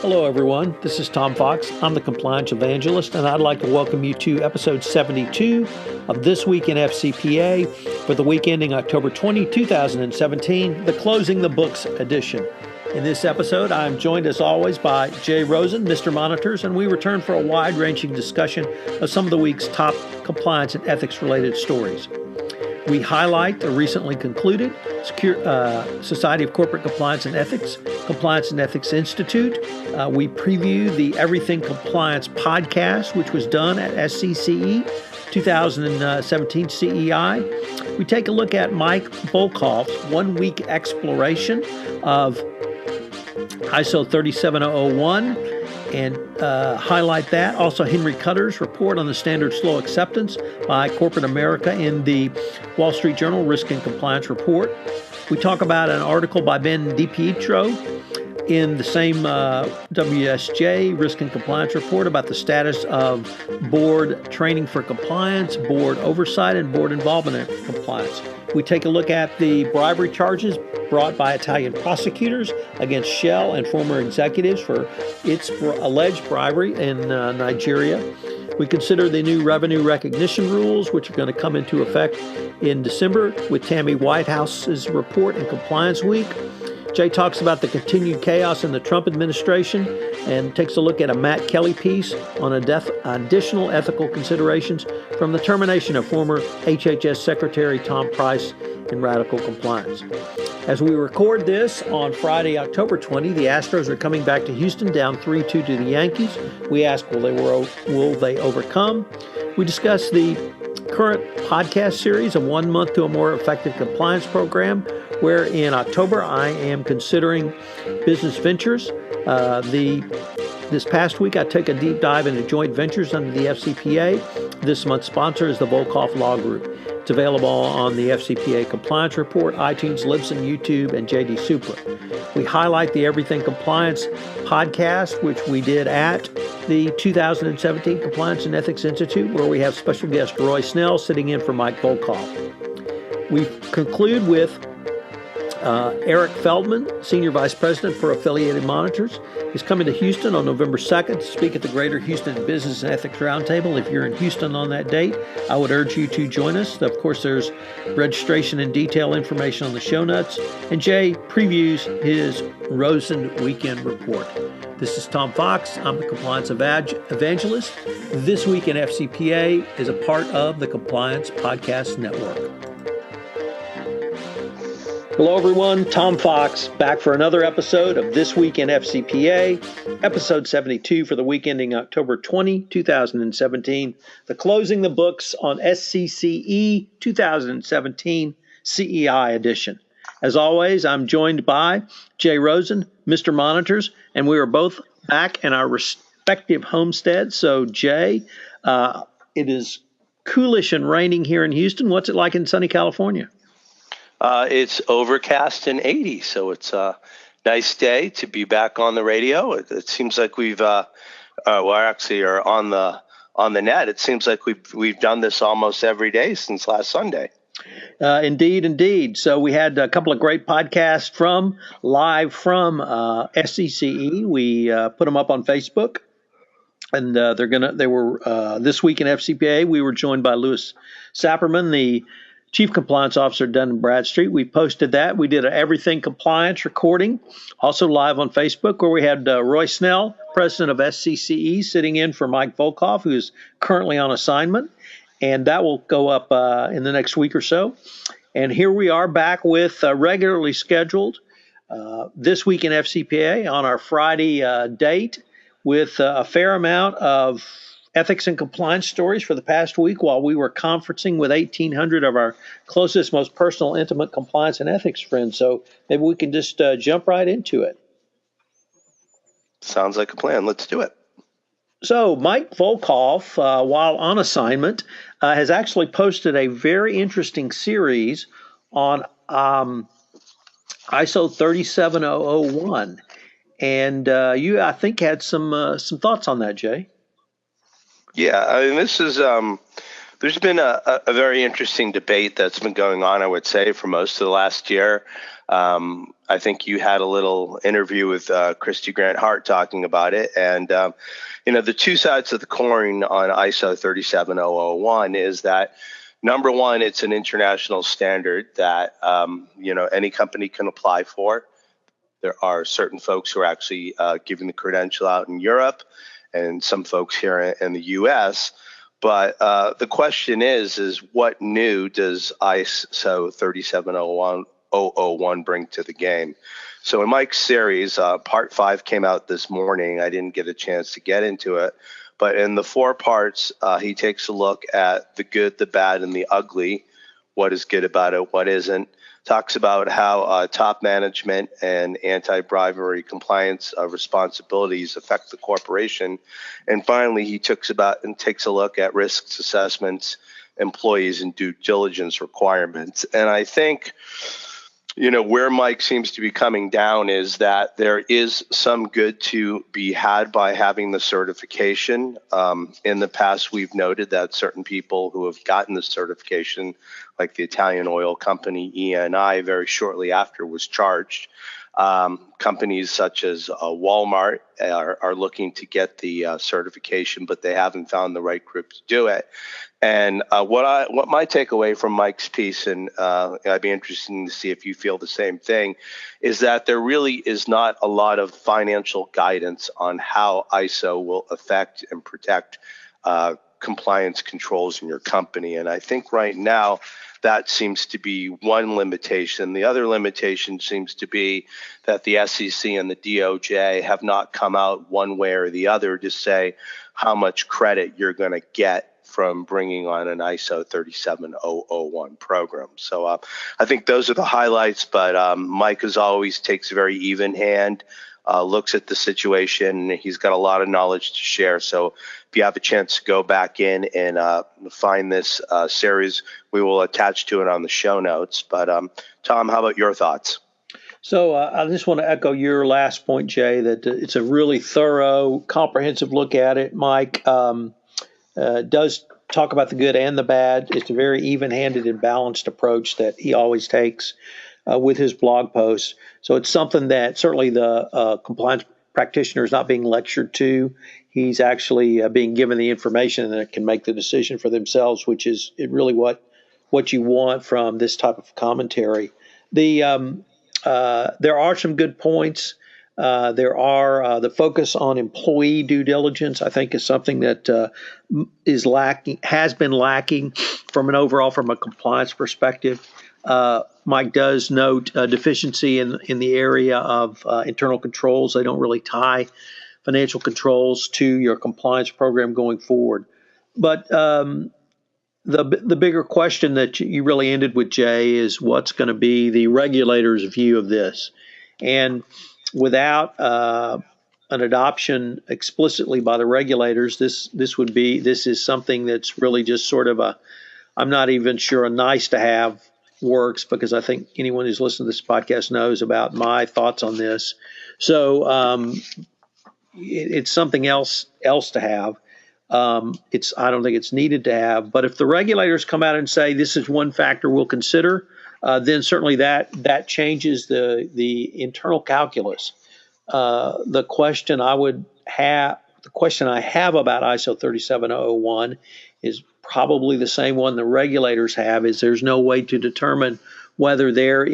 Hello, everyone. This is Tom Fox. I'm the Compliance Evangelist, and I'd like to welcome you to episode 72 of This Week in FCPA for the week ending October 20, 2017, the Closing the Books edition. In this episode, I'm joined as always by Jay Rosen, Mr. Monitors, and we return for a wide-ranging discussion of some of the week's top compliance and ethics-related stories. We highlight the recently concluded Society of Corporate Compliance and Ethics, Compliance and Ethics Institute. We preview the Everything Compliance podcast, which was done at SCCE 2017 CEI. We take a look at Mike Volkov's one-week exploration of ISO 37001 and highlight that. Also, Henry Cutter's report on the standard slow acceptance by corporate America in the Wall Street Journal Risk and Compliance Report. We talk about an article by Ben DiPietro in the same WSJ Risk and Compliance Report about the status of board training for compliance, board oversight, and board involvement in compliance. We take a look at the bribery charges brought by Italian prosecutors against Shell and former executives for its alleged bribery in Nigeria. We consider the new revenue recognition rules, which are going to come into effect in December with Tammy Whitehouse's report in Compliance Week. Jay talks about the continued chaos in the Trump administration and takes a look at a Matt Kelly piece on additional ethical considerations from the termination of former HHS Secretary Tom Price in radical compliance. As we record this on Friday, October 20, the Astros are coming back to Houston down 3-2 to the Yankees. We ask, will they overcome? We discuss the current podcast series, a 1 month to a more effective compliance program, where in October I am considering business ventures. This past week I took a deep dive into joint ventures under the FCPA. This month's sponsor is the Volkov Law Group. It's available on the FCPA Compliance Report, iTunes, Libsyn, YouTube, and JD Supra. We highlight the Everything Compliance podcast, which we did at the 2017 Compliance and Ethics Institute, where we have special guest Roy Snell sitting in for Mike Volkov. We conclude with Eric Feldman, Senior Vice President for Affiliated Monitors. He's coming to Houston on November 2nd to speak at the Greater Houston Business and Ethics Roundtable. If you're in Houston on that date, I would urge you to join us. Of course, there's registration and detail information on the show notes. And Jay previews his Rosen Weekend Report. This is Tom Fox. I'm the Compliance Evangelist. This Week in FCPA is a part of the Compliance Podcast Network. Hello, everyone. Tom Fox back for another episode of This Week in FCPA, episode 72 for the week ending October 20, 2017, the Closing the Books on SCCE 2017 CEI edition. As always, I'm joined by Jay Rosen, Mr. Monitors, and we are both back in our respective homesteads. So, Jay, it is coolish and raining here in Houston. What's it like in sunny California? It's overcast and 80, so it's a nice day to be back on the radio. It seems like we've, actually are on the net. It seems like we've done this almost every day since last Sunday. Indeed. So we had a couple of great podcasts live from SCCE. We put them up on Facebook, and they were this week in FCPA. We were joined by Louis Sapperman, the Chief Compliance Officer at Dun & Bradstreet. We posted that. We did an Everything Compliance recording, also live on Facebook, where we had Roy Snell, President of SCCE, sitting in for Mike Volkov, who is currently on assignment. And that will go up in the next week or so. And here we are back with regularly scheduled This Week in FCPA on our Friday date with a fair amount of ethics and compliance stories for the past week while we were conferencing with 1,800 of our closest, most personal, intimate compliance and ethics friends. So maybe we can just jump right into it. Sounds like a plan. Let's do it. So Mike Volkov, while on assignment, has actually posted a very interesting series on ISO 37001. And you, I think, had some thoughts on that, Jay. Yeah, I mean, this is there's been a very interesting debate that's been going on, I would say, for most of the last year I think you had a little interview with Christy Grant Hart talking about it. And, the two sides of the coin on ISO 37001 is that, number one, it's an international standard that, any company can apply for. There are certain folks who are actually giving the credential out in Europe and some folks here in the U.S., but the question is what new does ISO 37001 bring to the game? So in Mike's series, part 5 came out this morning. I didn't get a chance to get into it, but in the 4 parts, he takes a look at the good, the bad, and the ugly. What is good about it? What isn't? Talks about how top management and anti-bribery compliance responsibilities affect the corporation. And finally, he takes a look at risks assessments, employees, and due diligence requirements. And I think, where Mike seems to be coming down is that there is some good to be had by having the certification. In the past, we've noted that certain people who have gotten the certification, like the Italian oil company ENI, very shortly after was charged. Companies such as Walmart are looking to get the certification, but they haven't found the right group to do it. And what my takeaway from Mike's piece, and I'd be interested to see if you feel the same thing, is that there really is not a lot of financial guidance on how ISO will affect and protect compliance controls in your company. And I think right now that seems to be one limitation. The other limitation seems to be that the SEC and the DOJ have not come out one way or the other to say how much credit you're going to get from bringing on an ISO 37001 program. So I think those are the highlights, but Mike, as always, takes a very even hand, looks at the situation. He's got a lot of knowledge to share. So if you have a chance to go back in and find this series, we will attach to it on the show notes. But Tom, how about your thoughts? So I just want to echo your last point, Jay, that it's a really thorough, comprehensive look at it. Mike does talk about the good and the bad. It's a very even-handed and balanced approach that he always takes with his blog posts. So it's something that certainly the compliance practitioner is not being lectured to. He's actually being given the information that can make the decision for themselves, which is really what you want from this type of commentary. There are some good points. There are the focus on employee due diligence, I think, is something that is lacking, has been lacking from a compliance perspective. Mike does note deficiency in the area of internal controls. They don't really tie financial controls to your compliance program going forward. But the bigger question that you really ended with, Jay, is what's going to be the regulator's view of this. And without an adoption explicitly by the regulators, this is something that's really just sort of I'm not even sure a nice to have works, because I think anyone who's listened to this podcast knows about my thoughts on this. So it's something else to have. I don't think it's needed to have. But if the regulators come out and say this is one factor we'll consider, then certainly that changes the internal calculus. The question I have about ISO 37001 is probably the same one the regulators have. Is there's no way to determine whether they're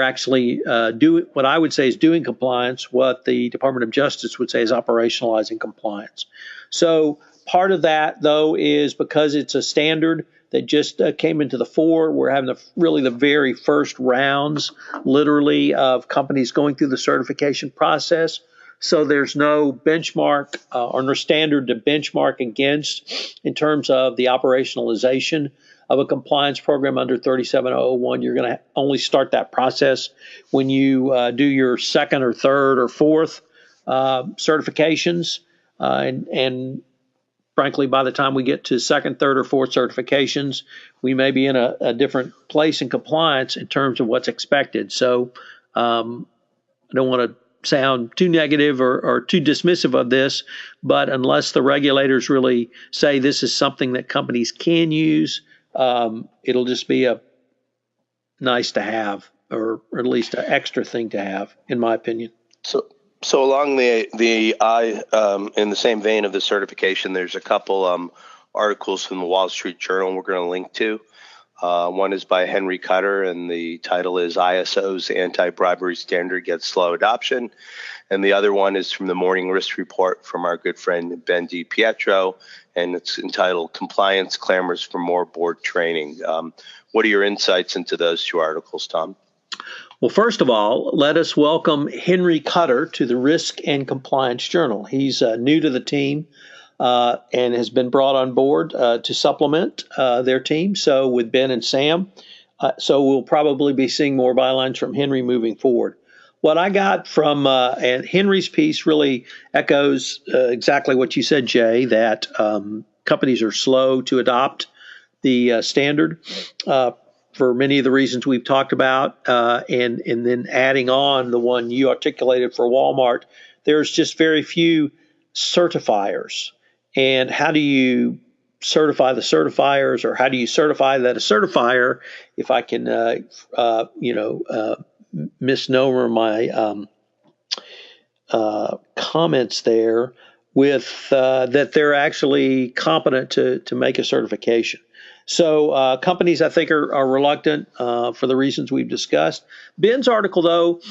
actually doing what I would say is doing compliance, what the Department of Justice would say is operationalizing compliance. So part of that, though, is because it's a standard that just came into the fore. We're having the very first rounds, literally, of companies going through the certification process. So there's no benchmark or no standard to benchmark against in terms of the operationalization of a compliance program under 37001. You're going to only start that process when you do your second or third or fourth certifications. And frankly, by the time we get to second, third, or fourth certifications, we may be in a different place in compliance in terms of what's expected. So I don't want to sound too negative or too dismissive of this, but unless the regulators really say this is something that companies can use, it'll just be a nice to have or at least an extra thing to have, in my opinion. So along in the same vein of the certification, there's a couple articles from the Wall Street Journal we're going to link to. One is by Henry Cutter, and the title is ISO's Anti-Bribery Standard Gets Slow Adoption. And the other one is from the Morning Risk Report from our good friend Ben DiPietro, and it's entitled Compliance Clamors for More Board Training. What are your insights into those two articles, Tom? Well, first of all, let us welcome Henry Cutter to the Risk and Compliance Journal. He's new to the team and has been brought on board to supplement their team. So with Ben and Sam, so we'll probably be seeing more bylines from Henry moving forward. What I got from and Henry's piece really echoes exactly what you said, Jay, that companies are slow to adopt the standard for many of the reasons we've talked about, and then adding on the one you articulated for Walmart, there's just very few certifiers. And how do you certify the certifiers, or how do you certify that a certifier, if I can, misnomer my comments there, with that they're actually competent to make a certification. So companies, I think, are reluctant for the reasons we've discussed. Ben's article, though,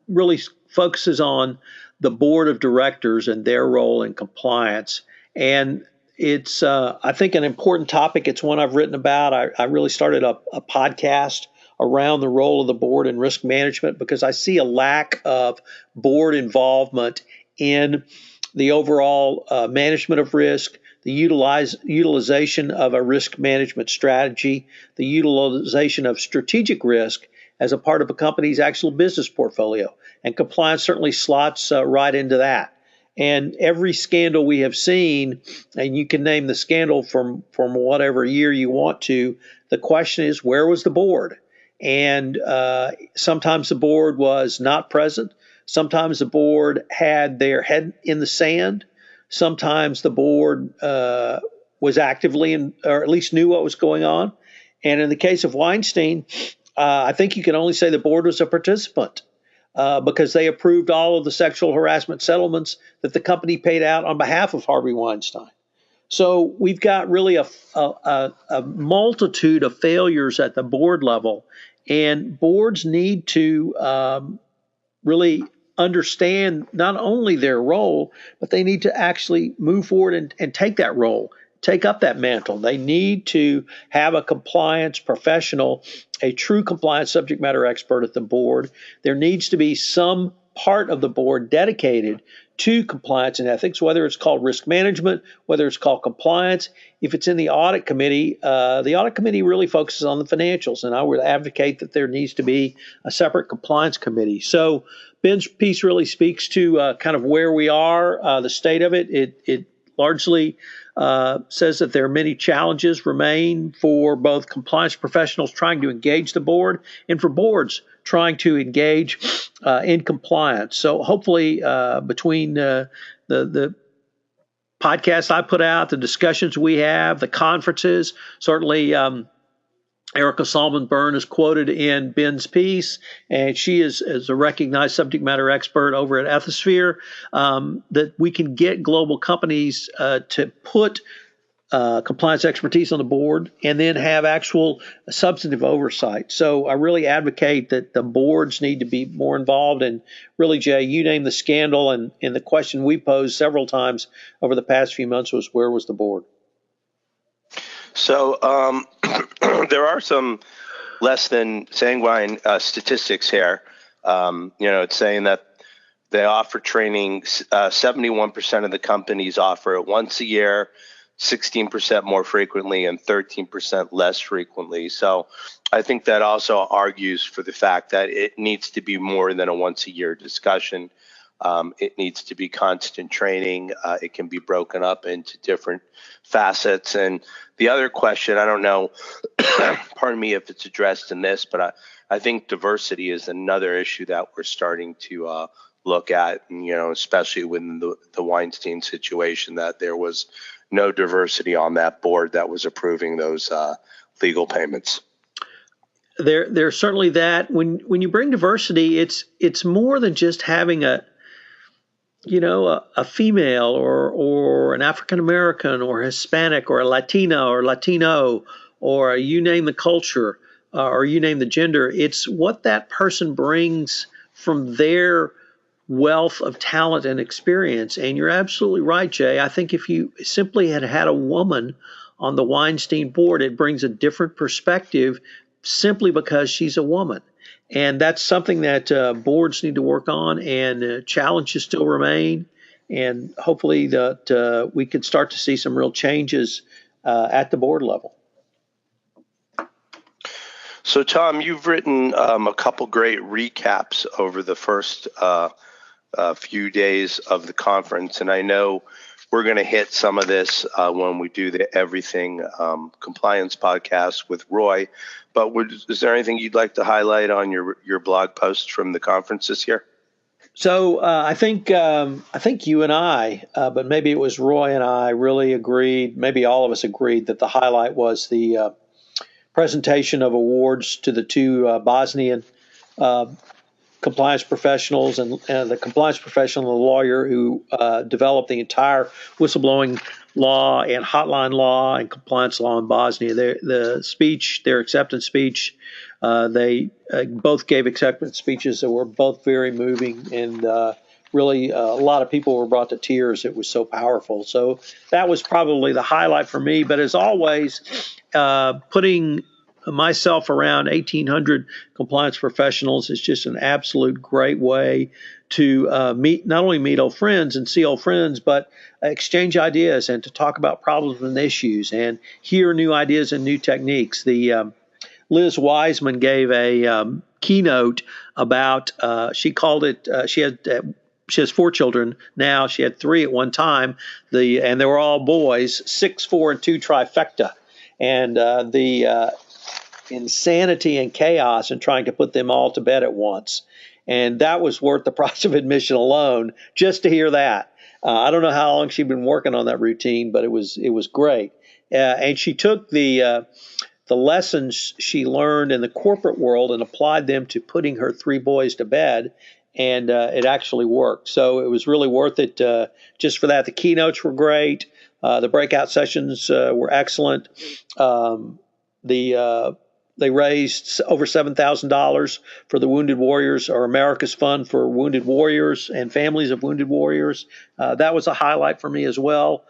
really focuses on the board of directors and their role in compliance. And it's, I think, an important topic. It's one I've written about. I really started a podcast around the role of the board in risk management because I see a lack of board involvement in the overall management of risk, the utilization of a risk management strategy, the utilization of strategic risk as a part of a company's actual business portfolio. And compliance certainly slots right into that. And every scandal we have seen, and you can name the scandal from whatever year you want to, the question is, where was the board? And sometimes the board was not present. Sometimes the board had their head in the sand. Sometimes the board was actively or at least knew what was going on. And in the case of Weinstein, I think you can only say the board was a participant because they approved all of the sexual harassment settlements that the company paid out on behalf of Harvey Weinstein. So we've got really a multitude of failures at the board level, and boards need to really understand not only their role, but they need to actually move forward and take that role, take up that mantle. They need to have a compliance professional, a true compliance subject matter expert at the board. There needs to be some part of the board dedicated to compliance and ethics, whether it's called risk management, whether it's called compliance. If it's in the audit committee really focuses on the financials, and I would advocate that there needs to be a separate compliance committee. So Ben's piece really speaks to kind of where we are, the state of it. It largely says that there are many challenges remain for both compliance professionals trying to engage the board and for boards trying to engage in compliance. So hopefully between the podcasts I put out, the discussions we have, the conferences, certainly Erica Salmon-Byrne is quoted in Ben's piece, and she is a recognized subject matter expert over at Ethisphere, that we can get global companies to put compliance expertise on the board and then have actual substantive oversight. So I really advocate that the boards need to be more involved. And really, Jay, you named the scandal, and the question we posed several times over the past few months was, where was the board? So there are some less than sanguine statistics here. It's saying that they offer training. 71% of the companies offer it once a year, 16% more frequently, and 13% less frequently. So I think that also argues for the fact that it needs to be more than a once a year discussion. It needs to be constant training. It can be broken up into different facets. And the other question, I don't know, pardon me if it's addressed in this, but I think diversity is another issue that we're starting to look at, and, especially within the Weinstein situation, that there was no diversity on that board that was approving those legal payments. there's certainly that. When you bring diversity, it's more than just having a female or an African American or Hispanic or a Latina or Latino or you name the culture or you name the gender. It's what that person brings from their wealth of talent and experience. And you're absolutely right, Jay. I think if you simply had had a woman on the Weinstein board, it brings a different perspective simply because she's a woman. And that's something that boards need to work on, and challenges still remain. And hopefully that we could start to see some real changes at the board level. So, Tom, you've written a couple great recaps over the first few days of the conference, and I know we're going to hit some of this when we do the Everything Compliance podcast with Roy. But is there anything you'd like to highlight on your blog posts from the conference this year? So I think you and I, but maybe it was Roy and I, really agreed. Maybe all of us agreed that the highlight was the presentation of awards to the two Bosnian compliance professionals and the compliance professional and the lawyer who developed the entire whistleblowing law and hotline law and compliance law in Bosnia. Their acceptance speech, they both gave acceptance speeches that were both very moving, and really a lot of people were brought to tears. It was so powerful. So that was probably the highlight for me. But as always, putting myself around 1,800 compliance professionals is just an absolute great way to not only meet old friends and see old friends, but exchange ideas and to talk about problems and issues and hear new ideas and new techniques. Liz Wiseman gave a keynote about, she called it, she has 4 children now. She had 3 at one time, and they were all boys, 6, 4, and 2 trifecta. And the insanity and chaos in trying to put them all to bed at once. And that was worth the price of admission alone, just to hear that. I don't know how long she'd been working on that routine, but it was great. And she took the lessons she learned in the corporate world and applied them to putting her 3 boys to bed, and it actually worked. So it was really worth it just for that. The keynotes were great. The breakout sessions were excellent. They raised over $7,000 for the Wounded Warriors, or America's Fund for Wounded Warriors and families of wounded warriors. That was a highlight for me as well.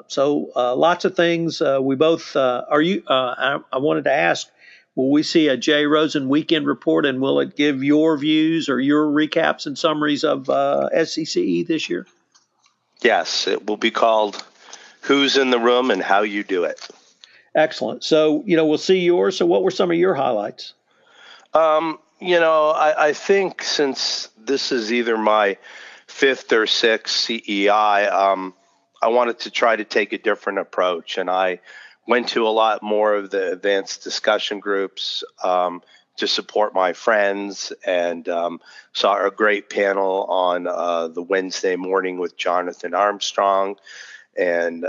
So lots of things. We both I wanted to ask, will we see a Jay Rosen weekend report, and will it give your views or your recaps and summaries of SCCE this year? Yes, it will be called Who's in the Room and How You Do It. Excellent. So, we'll see yours. So what were some of your highlights? I think since this is either my 5th or 6th CEI, I wanted to try to take a different approach. And I went to a lot more of the advanced discussion groups to support my friends, and saw a great panel on the Wednesday morning with Jonathan Armstrong and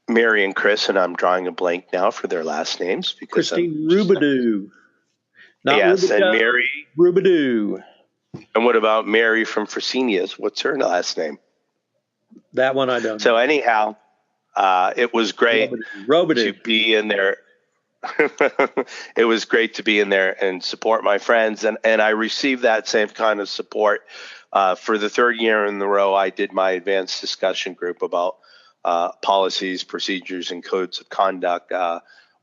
Mary and Chris, and I'm drawing a blank now for their last names. Because Christine Rubidou. Yes, Rubidou, and Mary. Rubidou. And what about Mary from Fresenius? What's her last name? That one I don't know. So anyhow, it was great to be in there. It was great to be in there and support my friends. And I received that same kind of support. For the 3rd year in a row, I did my advanced discussion group about policies, procedures, and codes of conduct.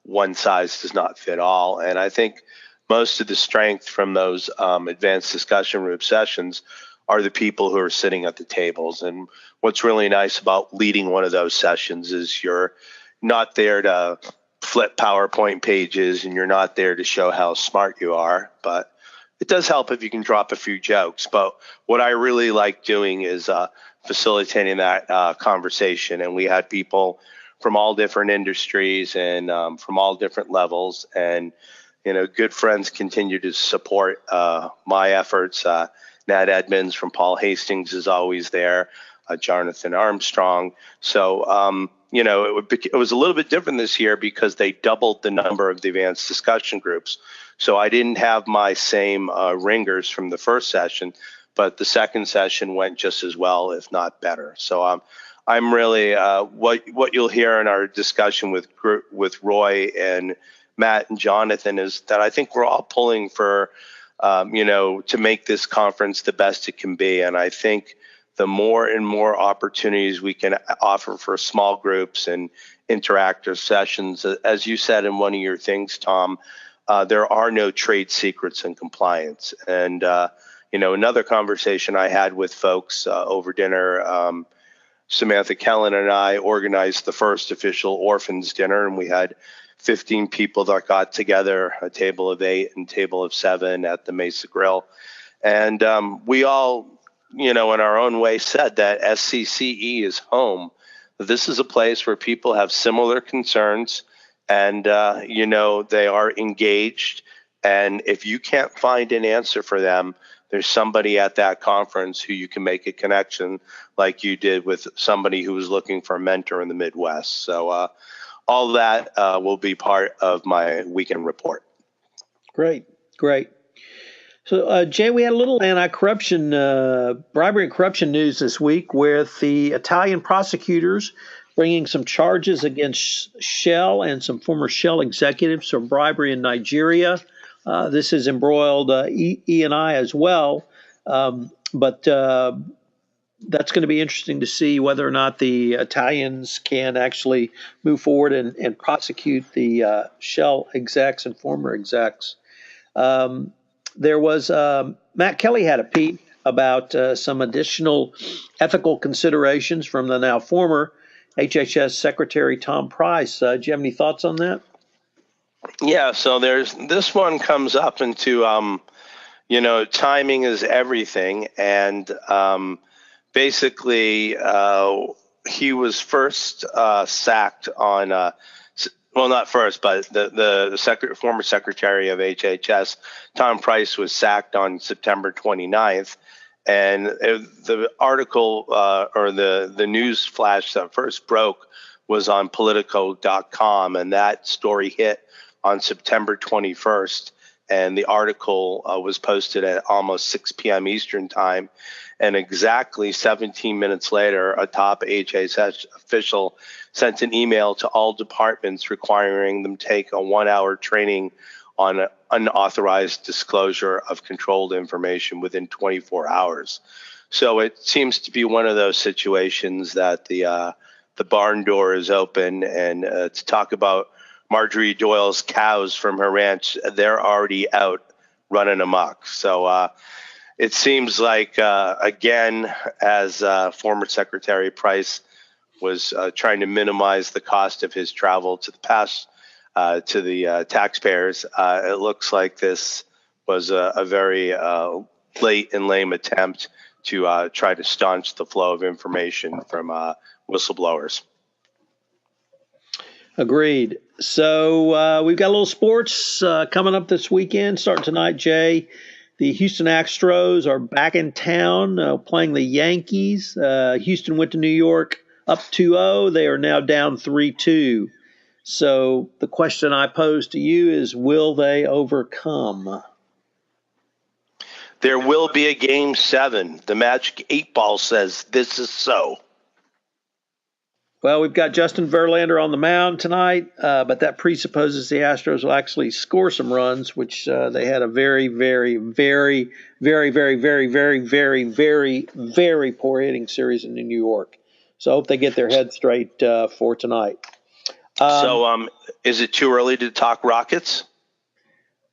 One size does not fit all. And I think most of the strength from those advanced discussion group sessions are the people who are sitting at the tables. And what's really nice about leading one of those sessions is you're not there to flip PowerPoint pages, and you're not there to show how smart you are, but it does help if you can drop a few jokes. But what I really like doing is facilitating that conversation. And we had people from all different industries and from all different levels. And, good friends continue to support my efforts. Nat Edmonds from Paul Hastings is always there. Jonathan Armstrong. So, it was a little bit different this year because they doubled the number of the advanced discussion groups. So I didn't have my same ringers from the first session, but the second session went just as well, if not better. So I'm really what you'll hear in our discussion with Roy and Matt and Jonathan is that I think we're all pulling for, to make this conference the best it can be. And I think the more and more opportunities we can offer for small groups and interactive sessions, as you said in one of your things, Tom, there are no trade secrets in compliance. And, another conversation I had with folks over dinner, Samantha Kellen and I organized the first official orphans dinner, and we had 15 people that got together, a table of 8 and table of 7 at the Mesa Grill. And we all, in our own way said that SCCE is home. This is a place where people have similar concerns and, they are engaged. And if you can't find an answer for them, there's somebody at that conference who you can make a connection like you did with somebody who was looking for a mentor in the Midwest. So all that will be part of my weekend report. Great. So, Jay, we had a little anti-corruption, bribery and corruption news this week with the Italian prosecutors bringing some charges against Shell and some former Shell executives for bribery in Nigeria. This has embroiled E&I as well, but that's going to be interesting to see whether or not the Italians can actually move forward and prosecute the Shell execs and former execs. There was Matt Kelly had a piece about some additional ethical considerations from the now former HHS Secretary Tom Price. Do you have any thoughts on that? Yeah, so this one comes up into, timing is everything. And basically, he was first sacked on, not first, but the former secretary of HHS, Tom Price, was sacked on September 29th. And the article or the news flash that first broke was on Politico.com, and that story hit on September 21st, and the article was posted at almost 6 p.m. Eastern time. And exactly 17 minutes later, a top HHS official sent an email to all departments requiring them take a 1-hour training on unauthorized disclosure of controlled information within 24 hours. So it seems to be one of those situations that the barn door is open, and to talk about Marjorie Doyle's cows from her ranch, they're already out running amok. So it seems like, again, as former Secretary Price was trying to minimize the cost of his travel to the past to the taxpayers, it looks like this was a very late and lame attempt to try to staunch the flow of information from whistleblowers. Agreed. So we've got a little sports coming up this weekend, starting tonight, Jay. The Houston Astros are back in town playing the Yankees. Houston went to New York up 2-0. They are now down 3-2. So the question I pose to you is, will they overcome? There will be a Game 7. The Magic 8 Ball says this is so. Well, we've got Justin Verlander on the mound tonight, but that presupposes the Astros will actually score some runs, which they had a very, very, very, very, very, very, very, very, very, very poor hitting series in New York. So I hope they get their head straight for tonight. So is it too early to talk Rockets?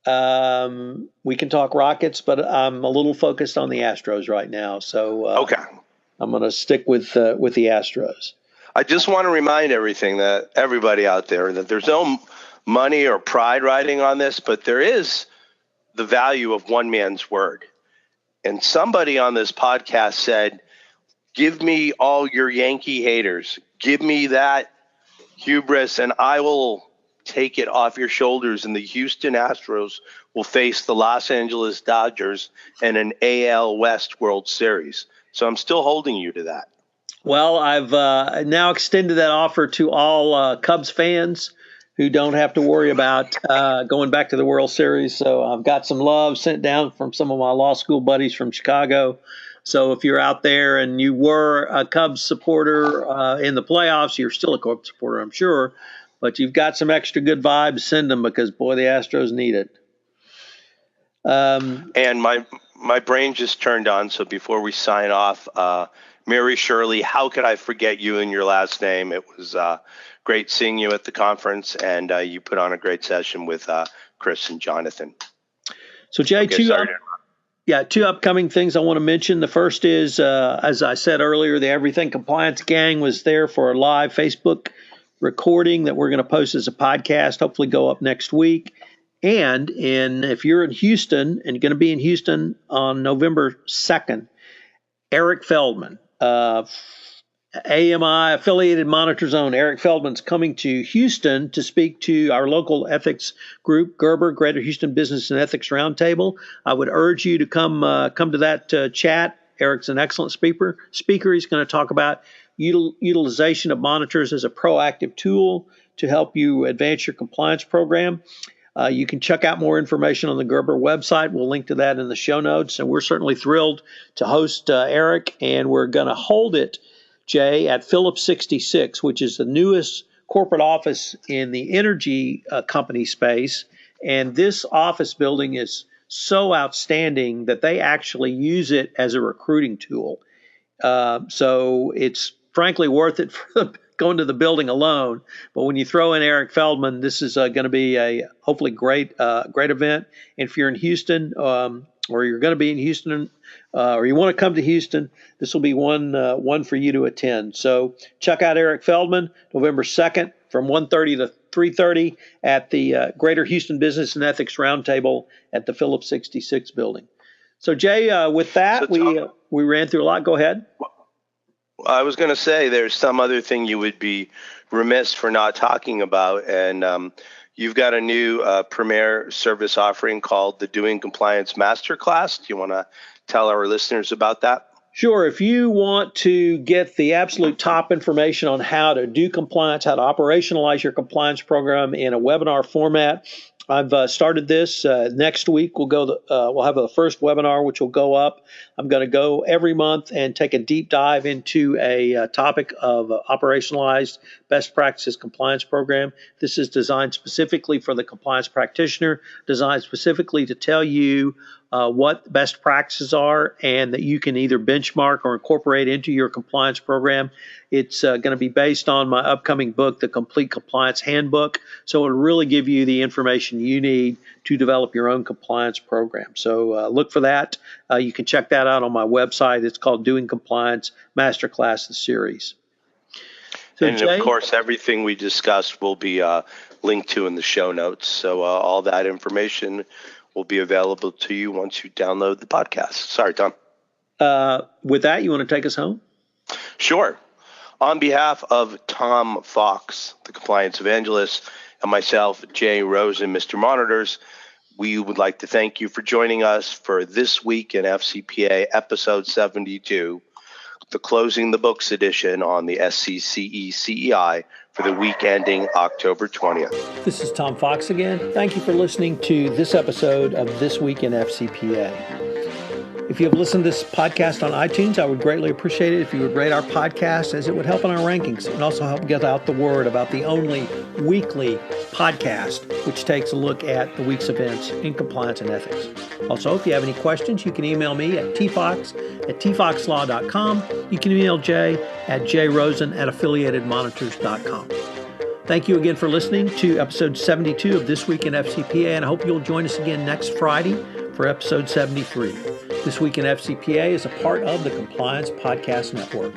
We can talk Rockets, but I'm a little focused on the Astros right now. So okay, I'm going to stick with the Astros. I just want to remind everybody out there that there's no money or pride riding on this, but there is the value of one man's word. And somebody on this podcast said, give me all your Yankee haters. Give me that hubris, and I will take it off your shoulders. And the Houston Astros will face the Los Angeles Dodgers in an AL West World Series. So I'm still holding you to that. Well, I've now extended that offer to all Cubs fans who don't have to worry about going back to the World Series. So I've got some love sent down from some of my law school buddies from Chicago. So if you're out there and you were a Cubs supporter in the playoffs, you're still a Cubs supporter, I'm sure, but you've got some extra good vibes, send them because, boy, the Astros need it. And my brain just turned on. So before we sign off, Mary Shirley, how could I forget you and your last name? It was great seeing you at the conference, and you put on a great session with Chris and Jonathan. So, Jay, two upcoming things I want to mention. The first is, as I said earlier, the Everything Compliance Gang was there for a live Facebook recording that we're going to post as a podcast, hopefully go up next week. And if you're in Houston and going to be in Houston on November 2nd, Eric Feldman, AMI Affiliated Monitor Zone, Eric Feldman's coming to Houston to speak to our local ethics group, Gerber, Greater Houston Business and Ethics Roundtable. I would urge you to come to that chat. Eric's an excellent speaker. He's going to talk about utilization of monitors as a proactive tool to help you advance your compliance program. You can check out more information on the Gerber website. We'll link to that in the show notes. And we're certainly thrilled to host Eric, and we're going to hold it, Jay, at Phillips 66, which is the newest corporate office in the energy company space. And this office building is so outstanding that they actually use it as a recruiting tool. So it's frankly worth it for going to the building alone. But when you throw in Eric Feldman, this is going to be a hopefully great event. And if you're in Houston, or you're going to be in Houston, or you want to come to Houston, this will be one for you to attend. So check out Eric Feldman, November 2nd from 1:30 to 3:30 at the Greater Houston Business and Ethics Roundtable at the Phillips 66 building. So Jay, with that, we ran through a lot. Go ahead. I was going to say there's some other thing you would be remiss for not talking about, and you've got a new premier service offering called the Doing Compliance Masterclass. Do you want to tell our listeners about that? Sure. If you want to get the absolute top information on how to do compliance, how to operationalize your compliance program in a webinar format, I've started this. Next week we'll have the first webinar, which will go up. I'm going to go every month and take a deep dive into a topic of operationalized best practices compliance program. This is designed specifically for the compliance practitioner, designed specifically to tell you what best practices are and that you can either benchmark or incorporate into your compliance program. It's going to be based on my upcoming book, The Complete Compliance Handbook. So it'll really give you the information you need to develop your own compliance program. So look for that. You can check that out on my website. It's called Doing Compliance Masterclass, the series. So, and Jay, of course, everything we discussed will be linked to in the show notes. So all that information will be available to you once you download the podcast. Sorry, Tom. With that, you want to take us home? Sure. On behalf of Tom Fox, the compliance evangelist, and myself, Jay Rosen, Mr. Monitors, we would like to thank you for joining us for This Week in FCPA Episode 72, the Closing the Books edition on the SCCE CEI for the week ending October 20th. This is Tom Fox again. Thank you for listening to this episode of This Week in FCPA. If you have listened to this podcast on iTunes, I would greatly appreciate it if you would rate our podcast, as it would help in our rankings and also help get out the word about the only weekly podcast which takes a look at the week's events in compliance and ethics. Also, if you have any questions, you can email me at tfox@tfoxlaw.com. You can email Jay at jrosen@affiliatedmonitors.com. Thank you again for listening to episode 72 of This Week in FCPA, and I hope you'll join us again next Friday for episode 73. This Week in FCPA is a part of the Compliance Podcast Network.